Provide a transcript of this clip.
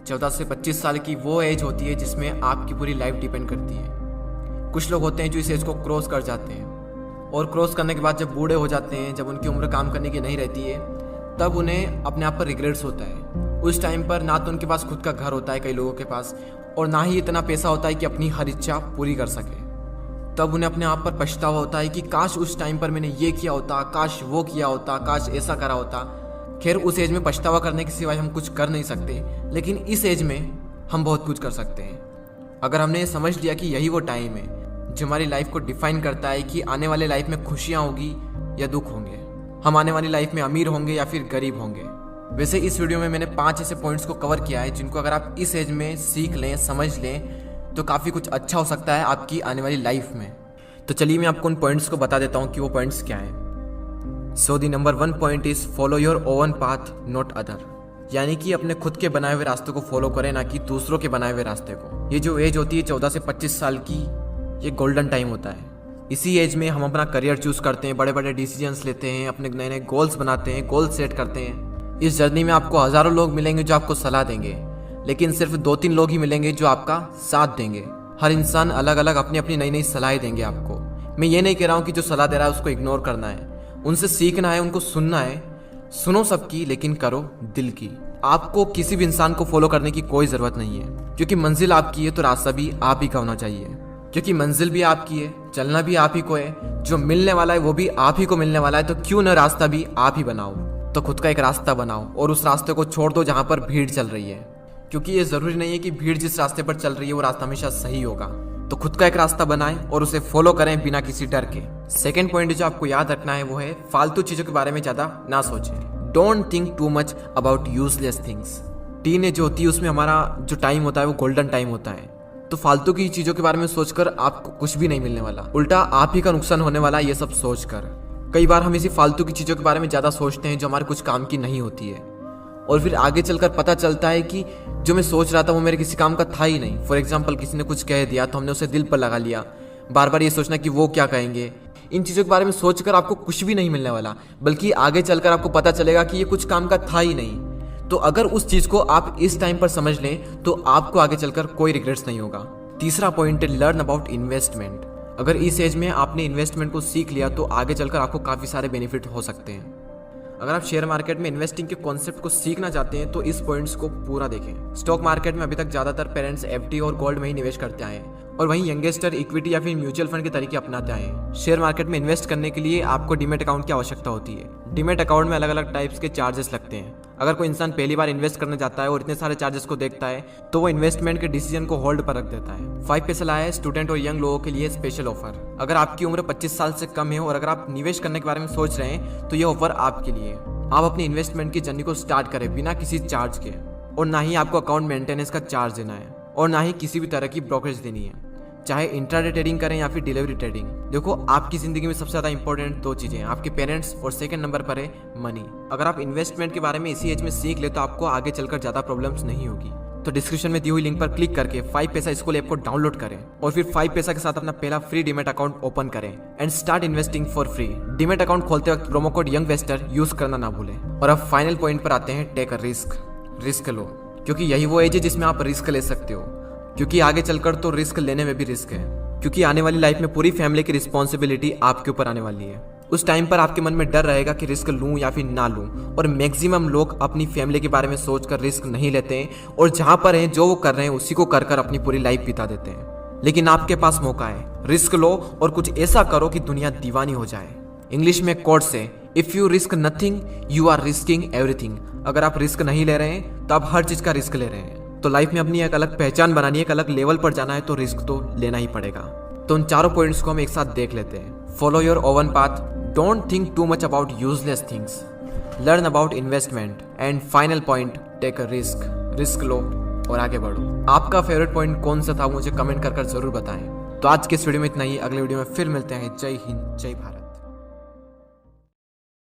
14 से 25 साल की वो एज होती है जिसमें आपकी पूरी लाइफ डिपेंड करती है। कुछ लोग होते हैं जो इस एज को क्रॉस कर जाते हैं और क्रॉस करने के बाद जब बूढ़े हो जाते हैं, जब उनकी उम्र काम करने की नहीं रहती है, तब उन्हें अपने आप पर रिग्रेट्स होता है। उस टाइम पर ना तो उनके पास खुद का घर होता है कई लोगों के पास, और ना ही इतना पैसा होता है कि अपनी हर इच्छा पूरी कर सके। तब उन्हें अपने आप पर पछतावा होता है कि काश उस टाइम पर मैंने ये किया होता, काश वो किया होता, काश ऐसा करा होता। खैर, उस एज में पछतावा करने के सिवाय हम कुछ कर नहीं सकते, लेकिन इस एज में हम बहुत कुछ कर सकते हैं। अगर हमने ये समझ लिया कि यही वो टाइम है जो हमारी लाइफ को डिफाइन करता है कि आने वाले लाइफ में खुशियाँ होगी या दुख होंगे, हम आने वाली लाइफ में अमीर होंगे या फिर गरीब होंगे। वैसे इस वीडियो में मैंने 5 ऐसे पॉइंट्स को कवर किया है जिनको अगर आप इस एज में सीख लें, समझ लें, तो काफ़ी कुछ अच्छा हो सकता है आपकी आने वाली लाइफ में। तो चलिए मैं आपको उन पॉइंट्स को बता देता हूँ कि वो पॉइंट्स क्या हैं। So the number 1 point is follow your own path not other, यानी कि अपने खुद के बनाए हुए रास्ते को फॉलो करें, ना कि दूसरों के बनाए हुए रास्ते को। ये जो एज होती है 14 से 25 साल की, ये गोल्डन टाइम होता है। इसी एज में हम अपना करियर चूज करते हैं, बड़े बड़े डिसीजंस लेते हैं, अपने नए नए गोल्स बनाते हैं, गोल्स सेट करते हैं। इस जर्नी में आपको हज़ारों लोग मिलेंगे जो आपको सलाह देंगे, लेकिन सिर्फ 2-3 लोग ही मिलेंगे जो आपका साथ देंगे। हर इंसान अलग अलग अपनी अपनी नई नई सलाहें देंगे आपको। मैं ये नहीं कह रहा हूँ कि जो सलाह दे रहा है उसको इग्नोर करना है, उनसे सीखना है, उनको सुनना है। सुनो सबकी, लेकिन करो दिल की। आपको किसी भी इंसान को फॉलो करने की कोई ज़रूरत नहीं है, क्योंकि मंजिल आपकी है तो रास्ता भी आप ही का होना चाहिए। क्योंकि मंजिल भी आपकी है, चलना भी आप ही को है, जो मिलने वाला है वो भी आप ही को मिलने वाला है, तो क्यों न रास्ता भी आप ही बनाओ। तो खुद का एक रास्ता बनाओ और उस रास्ते को छोड़ दो जहाँ पर भीड़ चल रही है, क्योंकि ये ज़रूरी नहीं है कि भीड़ जिस रास्ते पर चल रही है वो रास्ता हमेशा सही होगा। तो खुद का एक रास्ता बनाएं और उसे फॉलो करें बिना किसी डर के। सेकेंड पॉइंट जो आपको याद रखना है वो है फालतू चीज़ों के बारे में ज़्यादा ना सोचें। Don't think too much about useless things. Teenage जो होती है उसमें हमारा जो टाइम होता है वो गोल्डन टाइम होता है, तो फालतू की चीज़ों के बारे में सोचकर आपको कुछ भी नहीं मिलने वाला, उल्टा आप ही का नुकसान होने वाला है ये सब सोचकर। कई बार हम इसी फालतू की चीज़ों के बारे में ज़्यादा सोचते हैं जो हमारे कुछ काम की नहीं होती है, और फिर आगे चलकर पता चलता है कि जो मैं सोच रहा था वो मेरे किसी काम का था ही नहीं। फॉर एग्जाम्पल, किसी ने कुछ कह दिया तो हमने उसे दिल पर लगा लिया, बार बार ये सोचना कि वो क्या कहेंगे। इन चीज़ों के बारे में सोचकर आपको कुछ भी नहीं मिलने वाला, बल्कि आगे चलकर आपको पता चलेगा कि ये कुछ काम का था ही नहीं। तो अगर उस चीज़ को आप इस टाइम पर समझ लें तो आपको आगे चलकर कोई रिग्रेट्स नहीं होगा। तीसरा पॉइंट है लर्न अबाउट इन्वेस्टमेंट। अगर इस एज में आपने इन्वेस्टमेंट को सीख लिया तो आगे चलकर आपको काफ़ी सारे बेनिफिट हो सकते हैं। अगर आप शेयर मार्केट में इन्वेस्टिंग के कॉन्सेप्ट को सीखना चाहते हैं तो इस पॉइंट्स को पूरा देखें। स्टॉक मार्केट में अभी तक ज़्यादातर पेरेंट्स एफडी और गोल्ड में ही निवेश करते आए हैं, और वहीं यंगेस्टर इक्विटी या फिर म्यूचुअल फंड के तरीके अपनाते आए हैं। शेयर मार्केट में इन्वेस्ट करने के लिए आपको डीमैट अकाउंट की आवश्यकता होती है। डीमैट अकाउंट में अलग अलग टाइप्स के चार्जेस लगते हैं। अगर कोई इंसान पहली बार इन्वेस्ट करने जाता है और इतने सारे चार्जेस को देखता है तो वो इन्वेस्टमेंट के डिसीजन को होल्ड पर रख देता है। 5 पैसा लाया है स्टूडेंट और यंग लोगों के लिए स्पेशल ऑफर। अगर आपकी उम्र 25 साल से कम है और अगर आप निवेश करने के बारे में सोच रहे हैं तो ये ऑफर आपके लिए है। आप अपनी इन्वेस्टमेंट की जर्नी को स्टार्ट करें बिना किसी चार्ज के, और ना ही आपको अकाउंट मेंटेनेंस का चार्ज देना है, और ना ही किसी भी तरह की ब्रोकरेज देनी है, चाहे इंट्राडे ट्रेडिंग करें या फिर डिलीवरी ट्रेडिंग। देखो, आपकी जिंदगी में सबसे ज़्यादा इंपॉर्टेंट 2 चीज़ें हैं, आपके पेरेंट्स, और सेकंड नंबर पर है मनी। अगर आप इन्वेस्टमेंट के बारे में इसी एज में सीख ले तो आपको आगे चलकर ज़्यादा प्रॉब्लम्स नहीं होगी। तो डिस्क्रिप्शन में दी हुई लिंक पर क्लिक करके 5 पैसा स्कूल ऐप को डाउनलोड करें और फिर 5 पैसा के साथ अपना पहला फ्री डीमैट अकाउंट ओपन करें and start investing for free. Demat account खोलते वक्त प्रोमो कोड यंगवेस्टर यूज करना ना भूलें। और अब फाइनल पॉइंट पर आते हैं, टेक अ रिस्क। रिस्क लो, क्योंकि यही वो एज है जिसमें आप रिस्क ले सकते हो, क्योंकि आगे चलकर तो रिस्क लेने में भी रिस्क है, क्योंकि आने वाली लाइफ में पूरी फैमिली की रिस्पॉन्सिबिलिटी आपके ऊपर आने वाली है। उस टाइम पर आपके मन में डर रहेगा कि रिस्क लूं या फिर ना लूं, और मैक्सिमम लोग अपनी फैमिली के बारे में सोचकर रिस्क नहीं लेते हैं, और जहां पर हैं जो वो कर रहे हैं उसी को कर कर अपनी पूरी लाइफ बिता देते हैं। लेकिन आपके पास मौका है, रिस्क लो और कुछ ऐसा करो कि दुनिया दीवानी हो जाए। इंग्लिश में कोट से, if you risk nothing you are risking everything. अगर आप रिस्क नहीं ले रहे हैं तो आप हर चीज का रिस्क ले रहे हैं। तो लाइफ में अपनी एक अलग पहचान बनानी है, एक अलग लेवल पर जाना है तो रिस्क तो लेना ही पड़ेगा। तो उन चारों पॉइंट्स को हम एक साथ देख लेते हैं। Follow your own path, don't think too much about useless things, learn about investment, and final point, take a risk. Risk लो और आगे बढ़ो। आपका फेवरेट पॉइंट कौन सा था मुझे कमेंट कर जरूर बताएं। तो आज के इस वीडियो में इतना ही, अगले वीडियो में फिर मिलते हैं। जय हिंद, जय भारत।